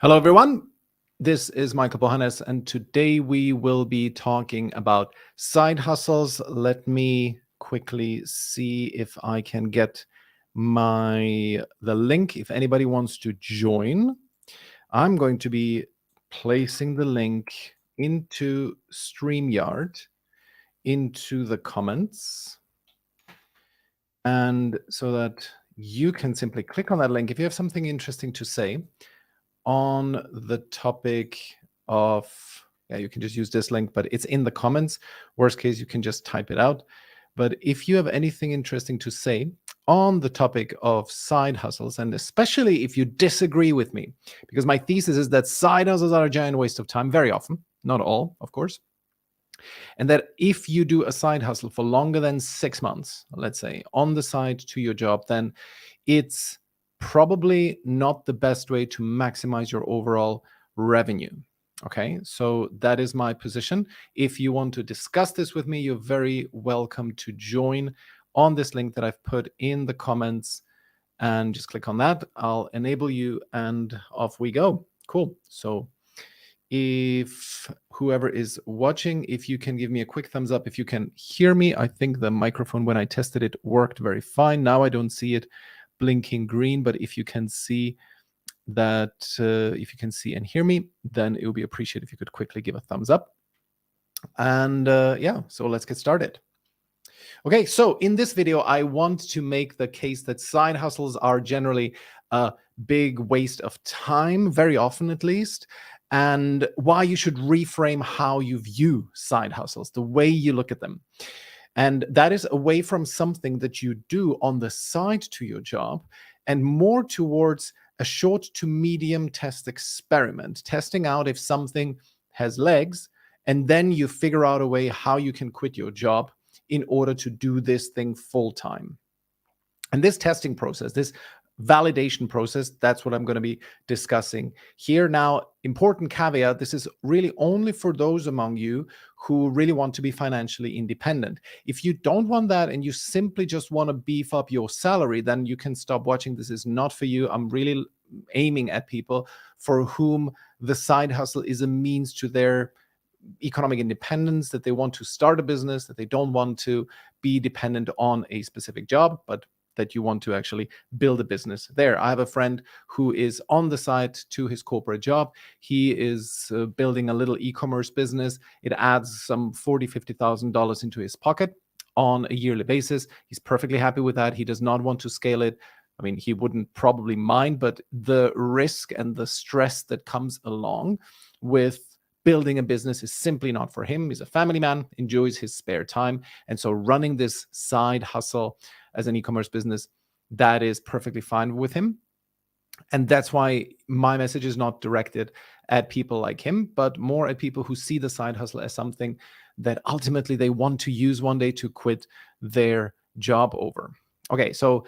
Hello, everyone. This is Michael Bohannes, and today we will be talking about side hustles. Let me quickly see if I can get the link. If anybody wants to join, I'm going to be placing the link into StreamYard, into the comments, and so that you can simply click on that link if you have something interesting to say on the topic of, you can just use this link, but it's in the comments. Worst case, you can just type it out. But if you have anything interesting to say on the topic of side hustles, and especially if you disagree with me, because my thesis is that side hustles are a giant waste of time, very often, not all, of course. And that if you do a side hustle for longer than 6 months, let's say, on the side to your job, then it's probably not the best way to maximize your overall revenue. Okay, so that is my position. If you want to discuss this with me, you're very welcome to join on this link that I've put in the comments, and just click on that. I'll enable you and off we go. Cool. So if whoever is watching, if you can give me a quick thumbs up if you can hear me. I think the microphone, when I tested it, worked very fine. Now I don't see it blinking green, but if you can see that, if you can see and hear me, then it would be appreciated if you could quickly give a thumbs up. And so let's get started. Okay, so in this video, I want to make the case that side hustles are generally a big waste of time, very often at least, and why you should reframe how you view side hustles, the way you look at them. And that is away from something that you do on the side to your job and more towards a short to medium test experiment, testing out if something has legs, and then you figure out a way how you can quit your job in order to do this thing full time. And this testing process, this validation process, that's what I'm going to be discussing here. Now, important caveat, this is really only for those among you who really want to be financially independent. If you don't want that and you simply just want to beef up your salary, then you can stop watching. This is not for you. I'm really aiming at people for whom the side hustle is a means to their economic independence, that they want to start a business, that they don't want to be dependent on a specific job, but that you want to actually build a business there. I have a friend who is on the side to his corporate job. He is building a little e-commerce business. It adds some $40,000, $50,000 into his pocket on a yearly basis. He's perfectly happy with that. He does not want to scale it. I mean, he wouldn't probably mind, but the risk and the stress that comes along with building a business is simply not for him. He's a family man, enjoys his spare time. And so running this side hustle as an e-commerce business, that is perfectly fine with him. And that's why my message is not directed at people like him, but more at people who see the side hustle as something that ultimately they want to use one day to quit their job over. Okay, so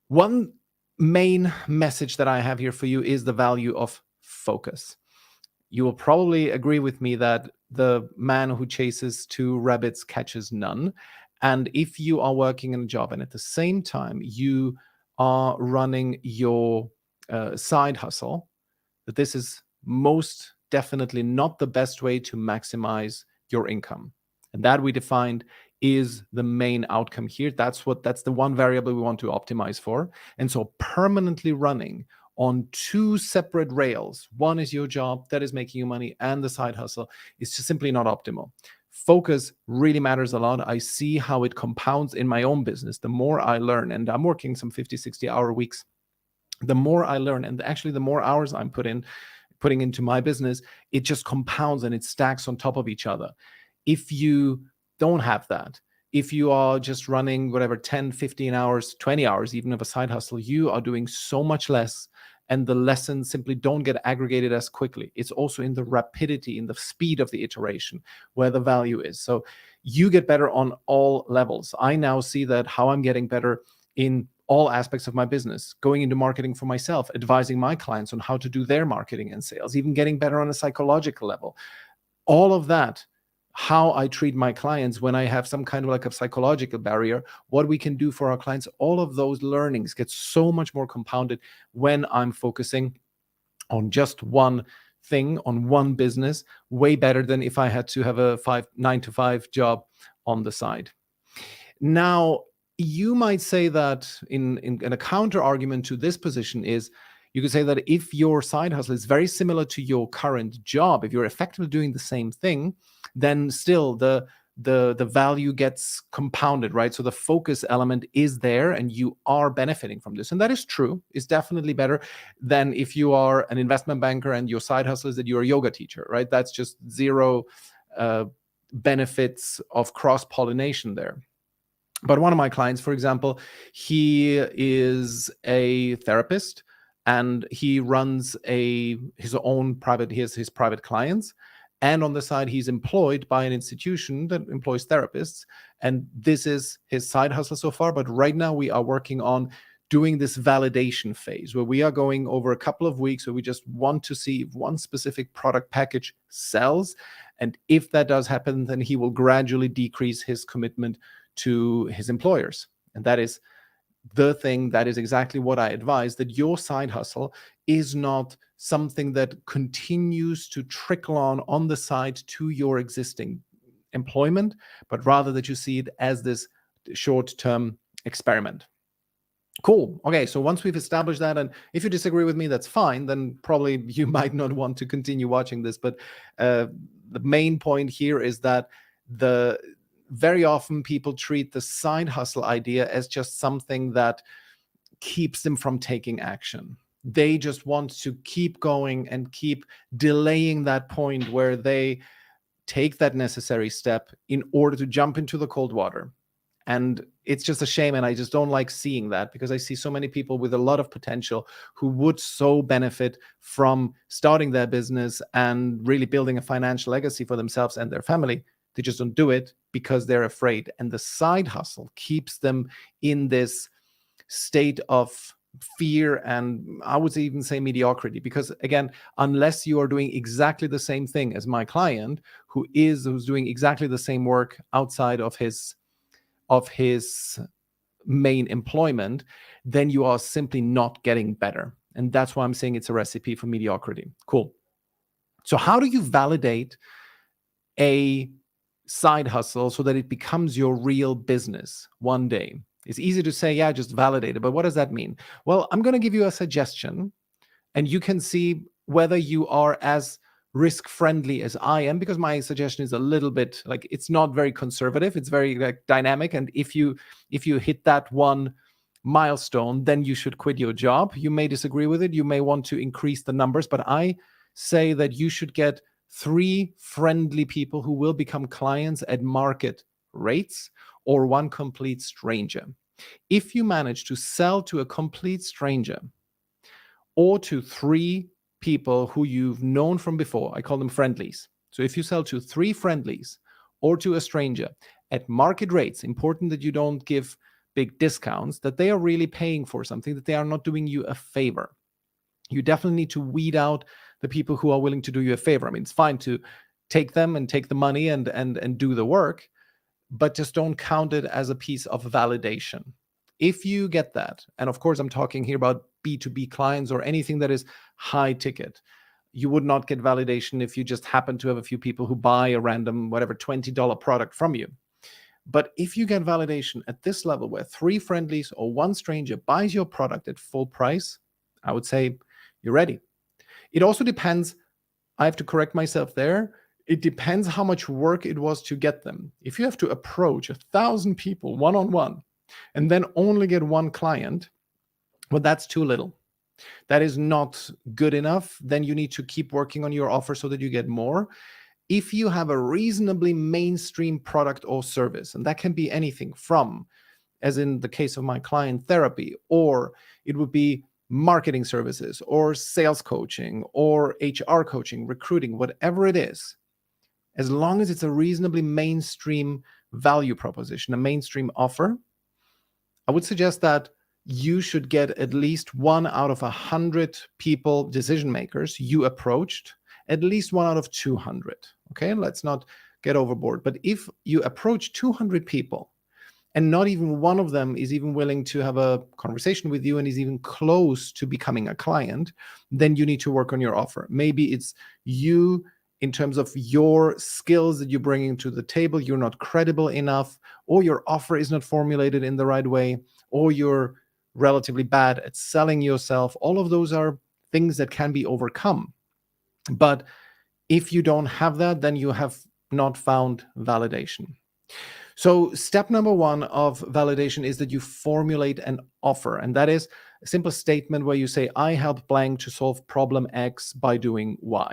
one main message that I have here for you is the value of focus. You will probably agree with me that the man who chases two rabbits catches none. And if you are working in a job and at the same time you are running your side hustle, that this is most definitely not the best way to maximize your income. And that we defined is the main outcome here. That's the one variable we want to optimize for. And so permanently running on two separate rails, one is your job that is making you money, and the side hustle is just simply not optimal. Focus really matters a lot. I see how it compounds in my own business. The more I learn, and I'm working some 50, 60-hour weeks, the more I learn, and actually the more hours I'm putting into my business, it just compounds and it stacks on top of each other. If you don't have that, if you are just running whatever 10, 15 hours, 20 hours, even of a side hustle, you are doing so much less, and the lessons simply don't get aggregated as quickly. It's also in the rapidity, in the speed of the iteration where the value is. So you get better on all levels. I now see that how I'm getting better in all aspects of my business, going into marketing for myself, advising my clients on how to do their marketing and sales, even getting better on a psychological level. All of that, how I treat my clients when I have some kind of like a psychological barrier, what we can do for our clients, all of those learnings get so much more compounded when I'm focusing on just one thing, on one business, way better than if I had to have a 9 to 5 job on the side. Now, you might say that in a counter argument to this position is, you could say that if your side hustle is very similar to your current job, if you're effectively doing the same thing, then still the value gets compounded, right? So the focus element is there and you are benefiting from this. And that is true. It's definitely better than if you are an investment banker and your side hustle is that you're a yoga teacher, right? That's just zero benefits of cross-pollination there. But one of my clients, for example, he is a therapist and he runs his own private, he has his private clients. And on the side, he's employed by an institution that employs therapists. And this is his side hustle so far. But right now we are working on doing this validation phase where we are going over a couple of weeks where we just want to see if one specific product package sells. And if that does happen, then he will gradually decrease his commitment to his employers. And that is the thing, that is exactly what I advise, that your side hustle is not something that continues to trickle on the side to your existing employment, but rather that you see it as this short-term experiment. Cool. Okay, so once we've established that, and if you disagree with me, that's fine, then probably you might not want to continue watching this. But the main point here is that very often people treat the side hustle idea as just something that keeps them from taking action. They just want to keep going and keep delaying that point where they take that necessary step in order to jump into the cold water. And it's just a shame. And I just don't like seeing that, because I see so many people with a lot of potential who would so benefit from starting their business and really building a financial legacy for themselves and their family. They just don't do it because they're afraid. And the side hustle keeps them in this state of fear, and I would even say mediocrity, because again, unless you are doing exactly the same thing as my client who's doing exactly the same work outside of his main employment, then you are simply not getting better. And that's why I'm saying it's a recipe for mediocrity. Cool. So how do you validate a side hustle so that it becomes your real business one day? It's easy to say, yeah, just validate it. But what does that mean? Well, I'm going to give you a suggestion and you can see whether you are as risk friendly as I am, because my suggestion is a little bit like, it's not very conservative. It's very like dynamic. And if you hit that one milestone, then you should quit your job. You may disagree with it. You may want to increase the numbers, but I say that you should get 3 friendly people who will become clients at market rates, or 1 complete stranger. If you manage to sell to a complete stranger or to 3 people who you've known from before, I call them friendlies. So if you sell to 3 friendlies or to a stranger at market rates, important that you don't give big discounts, that they are really paying for something, that they are not doing you a favor. You definitely need to weed out the people who are willing to do you a favor. I mean, it's fine to take them and take the money and do the work, but just don't count it as a piece of validation. If you get that, and of course I'm talking here about B2B clients or anything that is high ticket, you would not get validation if you just happen to have a few people who buy a random, whatever, $20 product from you. But if you get validation at this level where 3 friendlies or 1 stranger buys your product at full price, I would say you're ready. It also depends, I have to correct myself there, it depends how much work it was to get them. If you have to approach 1,000 people one-on-one and then only get 1 client, well, that's too little. That is not good enough. Then you need to keep working on your offer so that you get more. If you have a reasonably mainstream product or service, and that can be anything from, as in the case of my client, therapy, or it would be marketing services or sales coaching or HR coaching, recruiting, whatever it is, as long as it's a reasonably mainstream value proposition, a mainstream offer, I would suggest that you should get at least 1 out of 100 people, decision makers you approached, at least 1 out of 200. Okay, let's not get overboard. But if you approach 200 people and not even one of them is even willing to have a conversation with you and is even close to becoming a client, then you need to work on your offer. Maybe it's you in terms of your skills that you're bringing to the table, you're not credible enough, or your offer is not formulated in the right way, or you're relatively bad at selling yourself. All of those are things that can be overcome. But if you don't have that, then you have not found validation. So step number one of validation is that you formulate an offer. And that is a simple statement where you say, I help blank to solve problem X by doing Y.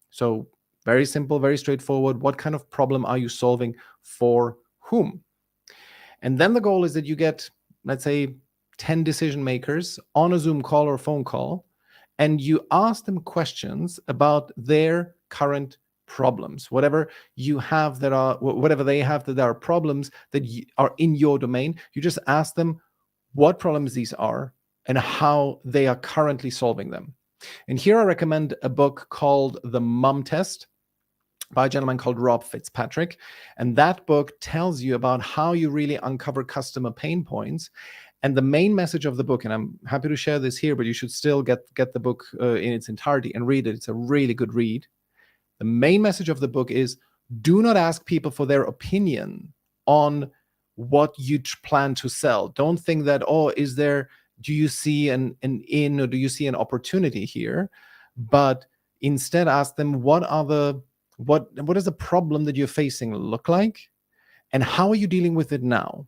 So very simple, very straightforward. What kind of problem are you solving for whom? And then the goal is that you get, let's say, 10 decision makers on a Zoom call or phone call, and you ask them questions about their current problems, whatever you have that are, whatever they have that are problems that are in your domain. You just ask them what problems these are and how they are currently solving them. And here I recommend a book called The Mum Test by a gentleman called Rob Fitzpatrick. And that book tells you about how you really uncover customer pain points. And the main message of the book, and I'm happy to share this here, but you should still get the book in its entirety and read it. It's a really good read. The main message of the book is, do not ask people for their opinion on what you plan to sell. Don't think that, do you see an in, or do you see an opportunity here? But instead ask them, what does the problem that you're facing look like? And how are you dealing with it now?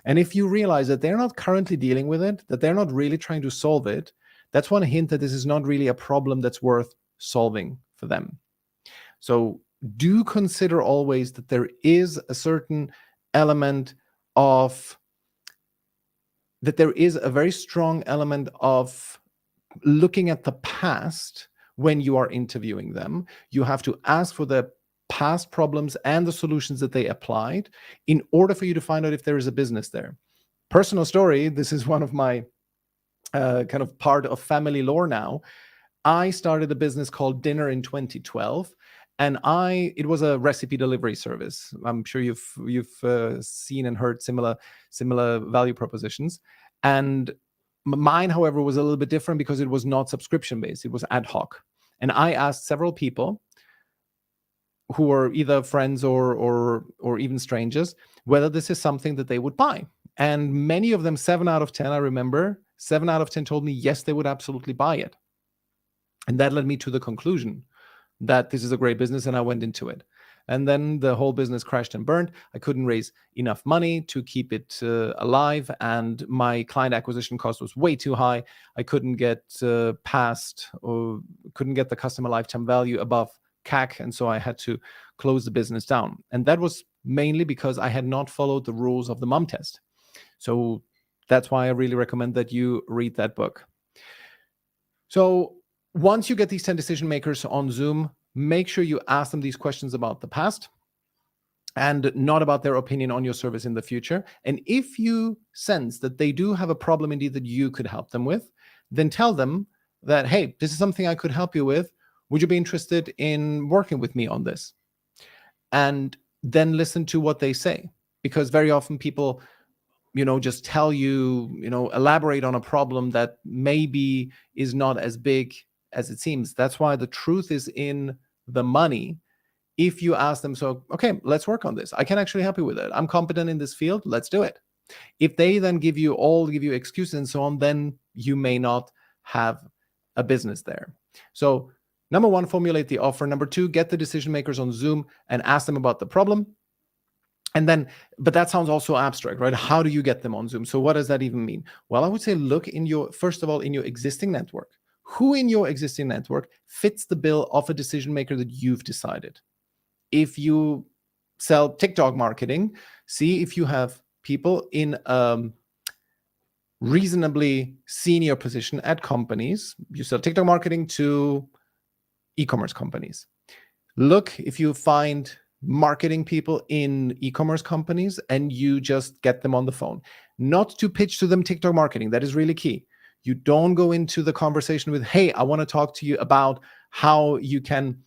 And if you realize that they're not currently dealing with it, that they're not really trying to solve it, that's one hint that this is not really a problem that's worth solving for them. So do consider always that there is a certain element of, that there is a very strong element of looking at the past when you are interviewing them. You have to ask for the past problems and the solutions that they applied in order for you to find out if there is a business there. Personal story, this is one of my kind of part of family lore now. I started a business called Dinner in 2012, and it was a recipe delivery service. I'm sure you've seen and heard similar value propositions. And mine, however, was a little bit different because it was not subscription based. It was ad hoc. And I asked several people who were either friends or even strangers whether this is something that they would buy. And many of them, 7 out of 10, I remember, 7 out of 10 told me yes, they would absolutely buy it. And that led me to the conclusion that this is a great business, and I went into it. And then the whole business crashed and burned. I couldn't raise enough money to keep it alive, and my client acquisition cost was way too high. I couldn't get past, or couldn't get the customer lifetime value above CAC, and so I had to close the business down. And that was mainly because I had not followed the rules of the Mum Test. So that's why I really recommend that you read that book. So once you get these 10 decision makers on Zoom, make sure you ask them these questions about the past and not about their opinion on your service in the future. And if you sense that they do have a problem indeed that you could help them with, then tell them that, hey, this is something I could help you with. Would you be interested in working with me on this? And then listen to what they say, because very often people, just tell you, elaborate on a problem that maybe is not as big as it seems. That's why the truth is in the money. If you ask them, so, okay, let's work on this. I can actually help you with it. I'm competent in this field. Let's do it. If they then give you excuses and so on, then you may not have a business there. So number one, formulate the offer. Number two, get the decision makers on Zoom and ask them about the problem. And then, but that sounds also abstract, right? How do you get them on Zoom? So what does that even mean? Well, I would say look first of all, in your existing network. Who in your existing network fits the bill of a decision maker that you've decided? If you sell TikTok marketing, see if you have people in reasonably senior position at companies. You sell TikTok marketing to e-commerce companies. Look if you find marketing people in e-commerce companies and you just get them on the phone. Not to pitch to them TikTok marketing. That is really key. You don't go into the conversation with, hey, I want to talk to you about how you can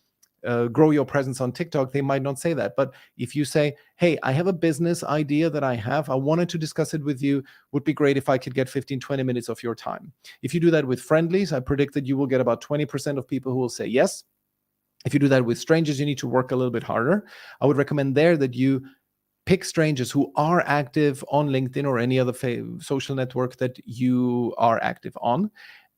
grow your presence on TikTok, they might not say that. But if you say, hey, I have a business idea that I wanted to discuss it with you, would be great if I could get 15, 20 minutes of your time. If you do that with friendlies, I predict that you will get about 20% of people who will say yes. If you do that with strangers, you need to work a little bit harder. I would recommend there that you pick strangers who are active on LinkedIn or any other social network that you are active on,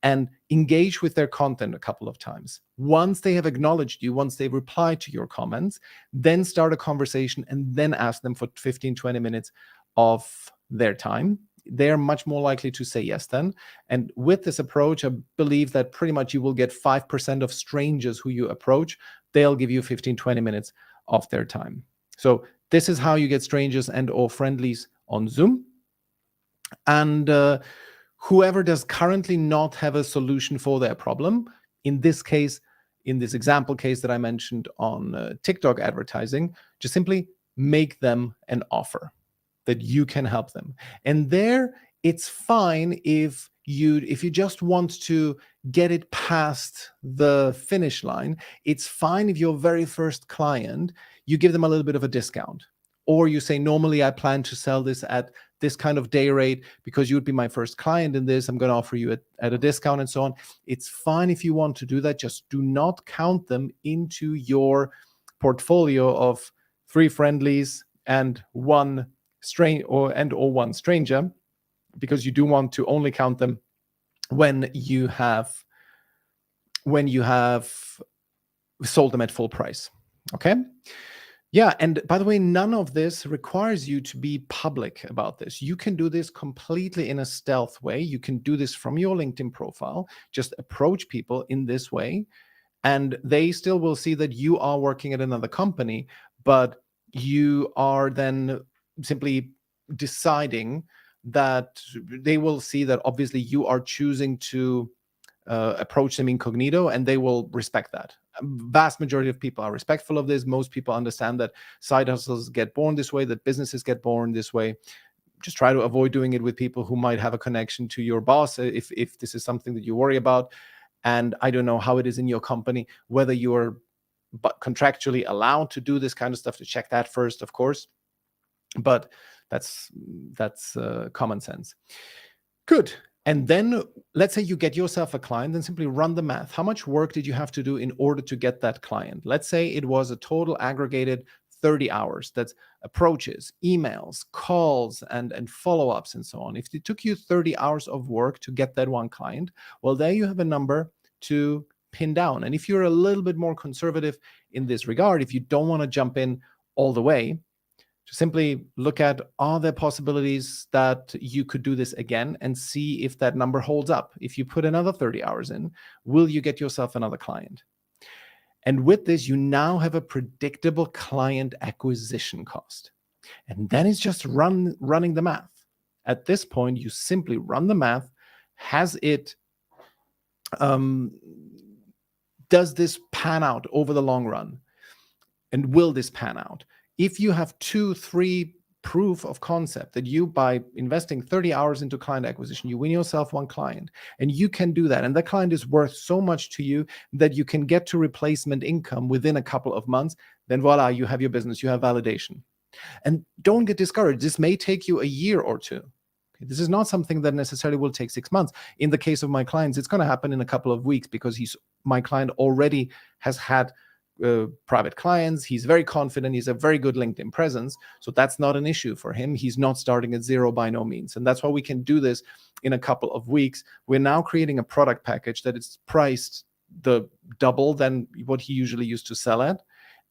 and engage with their content a couple of times. Once they have acknowledged you, once they've replied to your comments, then start a conversation and then ask them for 15, 20 minutes of their time. They're much more likely to say yes then. And with this approach, I believe that pretty much you will get 5% of strangers who you approach. They'll give you 15, 20 minutes of their time. So this is how you get strangers and or friendlies on Zoom. And whoever does currently not have a solution for their problem, in this case, in this example case that I mentioned on TikTok advertising, just simply make them an offer that you can help them. And there, it's fine if you just want to get it past the finish line. It's fine if your very first client, you give them a little bit of a discount. Or you say, normally I plan to sell this at this kind of day rate because you would be my first client in this. I'm going to offer you at a discount and so on. It's fine if you want to do that. Just do not count them into your portfolio of 3 friendlies and one one stranger, because you do want to only count them when you have sold them at full price. Okay. Yeah, and by the way, none of this requires you to be public about this. You can do this completely in a stealth way. You can do this from your LinkedIn profile. Just approach people in this way, and they still will see that you are working at another company, but you are then simply deciding that they will see that obviously you are choosing to approach them incognito, and they will respect that. Vast majority of people are respectful of this. Most people understand that side hustles get born this way, that businesses get born this way. Just try to avoid doing it with people who might have a connection to your boss, if this is something that you worry about. And I don't know how it is in your company, whether you're contractually allowed to do this kind of stuff, to check that first, of course. But that's common sense. Good. And then let's say you get yourself a client, then simply run the math. How much work did you have to do in order to get that client? Let's say it was a total aggregated 30 hours. That's approaches, emails, calls, and follow-ups and so on. If it took you 30 hours of work to get that one client, well, there you have a number to pin down. And if you're a little bit more conservative in this regard, if you don't want to jump in all the way, to simply look at, are there possibilities that you could do this again and see if that number holds up? If you put another 30 hours in, will you get yourself another client? And with this, you now have a predictable client acquisition cost. And then it's just running the math. At this point, you simply run the math. Does this pan out over the long run? And will this pan out? If you have 2, 3 proof of concept that you, by investing 30 hours into client acquisition, you win yourself one client, and you can do that, and that client is worth so much to you that you can get to replacement income within a couple of months, then voila, you have your business, you have validation. And don't get discouraged. This may take you a year or 2. Okay? This is not something that necessarily will take 6 months. In the case of my clients, it's going to happen in a couple of weeks, because my client already has had private clients. He's very confident. He's a very good LinkedIn presence. So that's not an issue for him. He's not starting at zero by no means. And that's why we can do this in a couple of weeks. We're now creating a product package that is priced the double than what he usually used to sell at.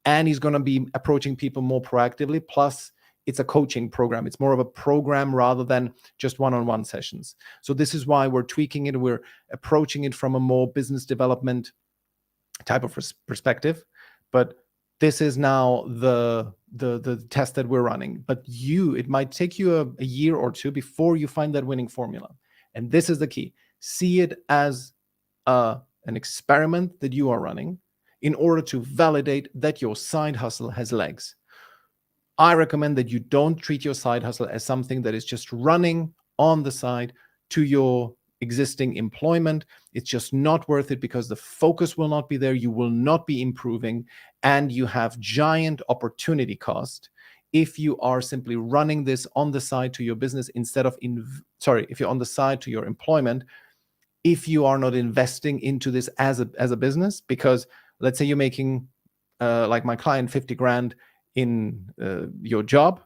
And he's going to be approaching people more proactively. Plus, it's a coaching program. It's more of a program rather than just one-on-one sessions. So this is why we're tweaking it. We're approaching it from a more business development type of perspective. But this is now the test that we're running. But it might take you a year or 2 before you find that winning formula. And this is the key. See it as an experiment that you are running in order to validate that your side hustle has legs. I recommend that you don't treat your side hustle as something that is just running on the side to your existing employment. It's just not worth it because the focus will not be there. You will not be improving, and you have giant opportunity cost if you are simply running this on the side to your business instead of if you're on the side to your employment, if you are not investing into this as a business. Because let's say you're making like my client 50 grand in your job,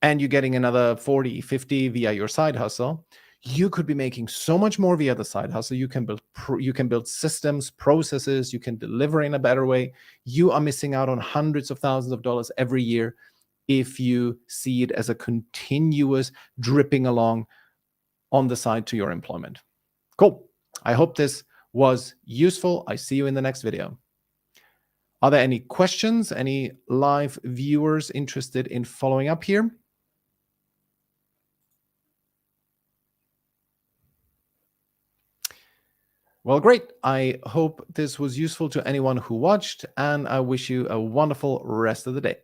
and you're getting another 40, 50 via your side hustle. You could be making so much more via the side hustle. You can build systems, processes, you can deliver in a better way. You are missing out on hundreds of thousands of dollars every year if you see it as a continuous dripping along on the side to your employment. Cool. I hope this was useful. I see you in the next video. Are there any questions? Any live viewers interested in following up here? Well, great. I hope this was useful to anyone who watched, and I wish you a wonderful rest of the day.